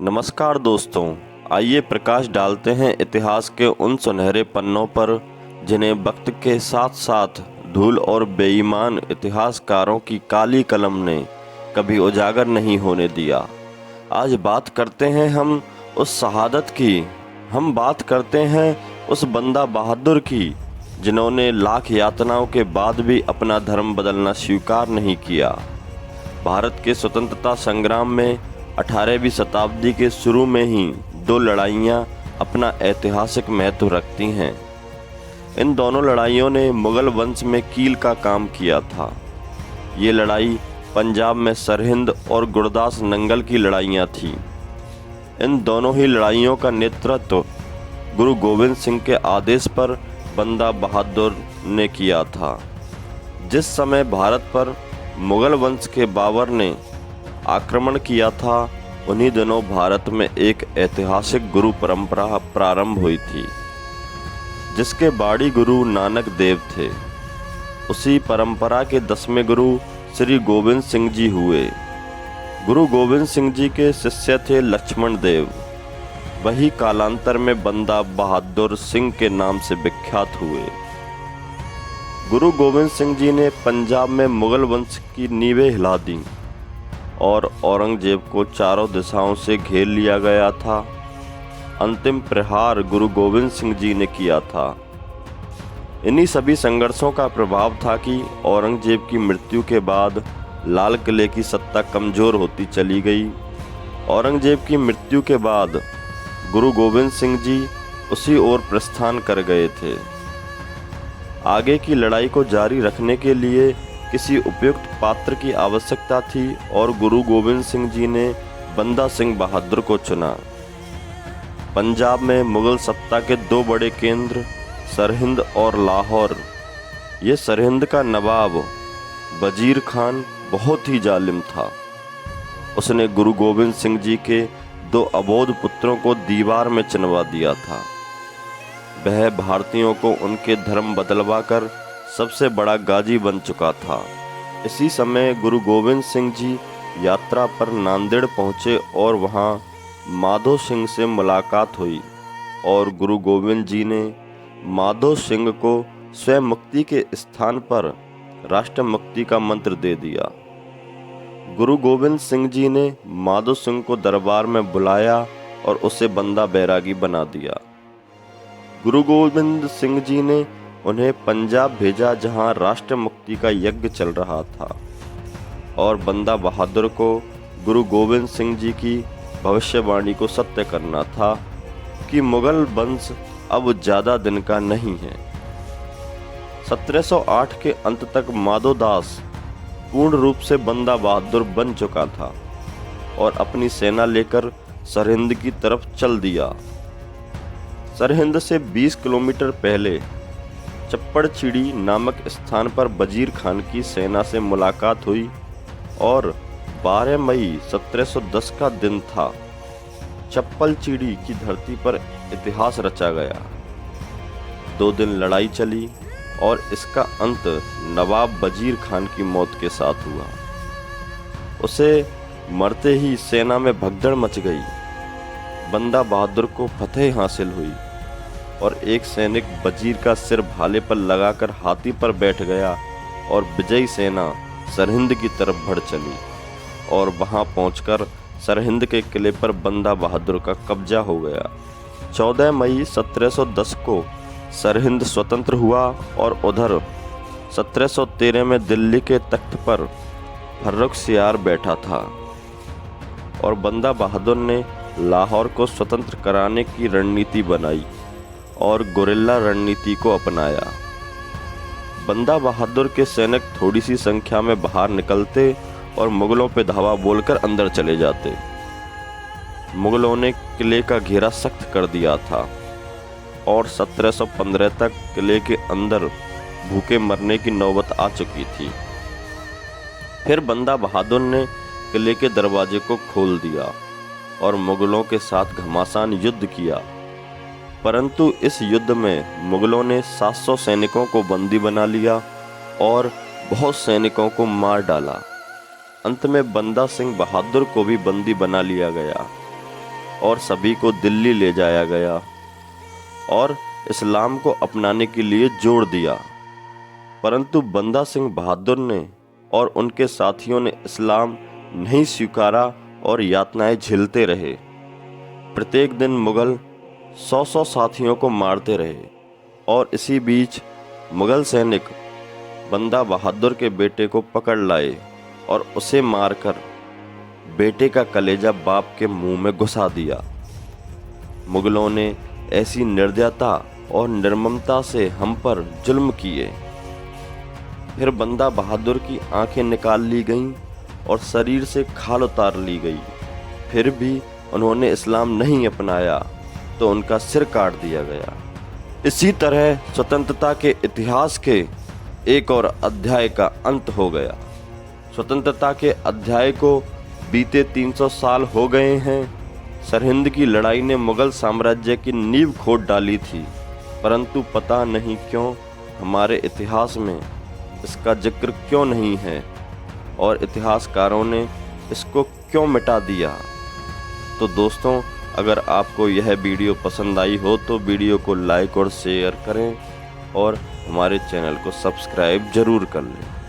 नमस्कार दोस्तों, आइए प्रकाश डालते हैं इतिहास के उन सुनहरे पन्नों पर जिन्हें वक्त के साथ साथ धूल और बेईमान इतिहासकारों की काली कलम ने कभी उजागर नहीं होने दिया। आज बात करते हैं हम उस शहादत की, हम बात करते हैं उस बंदा बहादुर की जिन्होंने लाख यातनाओं के बाद भी अपना धर्म बदलना स्वीकार नहीं किया। भारत के स्वतंत्रता संग्राम में 18वीं शताब्दी के शुरू में ही दो लड़ाइयाँ अपना ऐतिहासिक महत्व रखती हैं। इन दोनों लड़ाइयों ने मुगल वंश में कील का काम किया था। ये लड़ाई पंजाब में सरहिंद और गुरदास नंगल की लड़ाइयाँ थीं। इन दोनों ही लड़ाइयों का नेतृत्व गुरु गोविंद सिंह के आदेश पर बंदा बहादुर ने किया था। जिस समय भारत पर मुगल वंश के बाबर ने आक्रमण किया था, उन्हीं दिनों भारत में एक ऐतिहासिक गुरु परंपरा प्रारंभ हुई थी जिसके बाड़ी गुरु नानक देव थे। उसी परंपरा के 10वें गुरु श्री गोविंद सिंह जी हुए। गुरु गोविंद सिंह जी के शिष्य थे लक्ष्मण देव। वही कालांतर में बंदा बहादुर सिंह के नाम से विख्यात हुए। गुरु गोविंद सिंह जी ने पंजाब में मुगल वंश की नींवें हिला दी और औरंगजेब को चारों दिशाओं से घेर लिया गया था। अंतिम प्रहार गुरु गोविंद सिंह जी ने किया था। इन्हीं सभी संघर्षों का प्रभाव था कि औरंगजेब की मृत्यु के बाद लाल किले की सत्ता कमज़ोर होती चली गई। औरंगजेब की मृत्यु के बाद गुरु गोविंद सिंह जी उसी ओर प्रस्थान कर गए थे। आगे की लड़ाई को जारी रखने के लिए किसी उपयुक्त पात्र की आवश्यकता थी और गुरु गोविंद सिंह जी ने बंदा सिंह बहादुर को चुना। पंजाब में मुगल सत्ता के दो बड़े केंद्र सरहिंद और लाहौर। ये सरहिंद का नवाब वजीर खान बहुत ही जालिम था। उसने गुरु गोविंद सिंह जी के दो अबोध पुत्रों को दीवार में चिनवा दिया था। वह भारतीयों को उनके धर्म बदलवा कर सबसे बड़ा गाजी बन चुका था। इसी समय गुरु गोविंद सिंह जी यात्रा पर नांदेड़ पहुँचे और वहाँ माधो सिंह से मुलाकात हुई और गुरु गोविंद जी ने माधो सिंह को स्वयं मुक्ति के स्थान पर राष्ट्र मुक्ति का मंत्र दे दिया। गुरु गोविंद सिंह जी ने माधो सिंह को दरबार में बुलाया और उसे बंदा बैरागी बना दिया। गुरु गोविंद सिंह जी ने उन्हें पंजाब भेजा जहां राष्ट्र मुक्ति का यज्ञ चल रहा था और बंदा बहादुर को गुरु गोविंद सिंह जी की भविष्यवाणी को सत्य करना था कि मुगल वंश अब ज़्यादा दिन का नहीं है। 1708 के अंत तक माधो दास पूर्ण रूप से बंदा बहादुर बन चुका था और अपनी सेना लेकर सरहिंद की तरफ चल दिया। सरहिंद से 20 किलोमीटर पहले चप्पड़चिड़ी नामक स्थान पर वजीर खान की सेना से मुलाकात हुई और 12 मई 1710 का दिन था। चप्पड़चिड़ी की धरती पर इतिहास रचा गया। 2 दिन लड़ाई चली और इसका अंत नवाब वजीर खान की मौत के साथ हुआ। उसे मरते ही सेना में भगदड़ मच गई। बंदा बहादुर को फतेह हासिल हुई और एक सैनिक वजीर का सिर भाले पर लगाकर हाथी पर बैठ गया और विजयी सेना सरहिंद की तरफ बढ़ चली और वहां पहुंचकर सरहिंद के किले पर बंदा बहादुर का कब्जा हो गया। 14 मई 1710 को सरहिंद स्वतंत्र हुआ और उधर 1713 में दिल्ली के तख्त पर फर्रुखसियार बैठा था और बंदा बहादुर ने लाहौर को स्वतंत्र कराने की रणनीति बनाई और गुरिल्ला रणनीति को अपनाया। बंदा बहादुर के सैनिक थोड़ी सी संख्या में बाहर निकलते और मुगलों पर धावा बोलकर अंदर चले जाते। मुगलों ने किले का घेरा सख्त कर दिया था और 1715 तक किले के अंदर भूखे मरने की नौबत आ चुकी थी। फिर बंदा बहादुर ने किले के दरवाजे को खोल दिया और मुगलों के साथ घमासान युद्ध किया, परंतु इस युद्ध में मुगलों ने 700 सैनिकों को बंदी बना लिया और बहुत सैनिकों को मार डाला। अंत में बंदा सिंह बहादुर को भी बंदी बना लिया गया। और सभी को दिल्ली ले जाया गया और इस्लाम को अपनाने के लिए जोड़ दिया। परंतु बंदा सिंह बहादुर ने और उनके साथियों ने इस्लाम नहीं स्वीकारा और यातनाएं झेलते रहे। प्रत्येक दिन मुगल 100 साथियों को मारते रहे और इसी बीच मुगल सैनिक बंदा बहादुर के बेटे को पकड़ लाए और उसे मारकर बेटे का कलेजा बाप के मुंह में घुसा दिया। मुगलों ने ऐसी निर्दयता और निर्ममता से हम पर जुल्म किए। फिर बंदा बहादुर की आंखें निकाल ली गईं और शरीर से खाल उतार ली गई। फिर भी उन्होंने इस्लाम नहीं अपनाया तो उनका सिर काट दिया गया। इसी तरह स्वतंत्रता के इतिहास के एक और अध्याय का अंत हो गया। स्वतंत्रता के अध्याय को बीते 300 साल हो गए हैं। सरहिंद की लड़ाई ने मुगल साम्राज्य की नींव खोद डाली थी, परंतु पता नहीं क्यों हमारे इतिहास में इसका जिक्र क्यों नहीं है और इतिहासकारों ने इसको क्यों मिटा दिया। तो दोस्तों, अगर आपको यह वीडियो पसंद आई हो तो वीडियो को लाइक और शेयर करें और हमारे चैनल को सब्सक्राइब जरूर कर लें।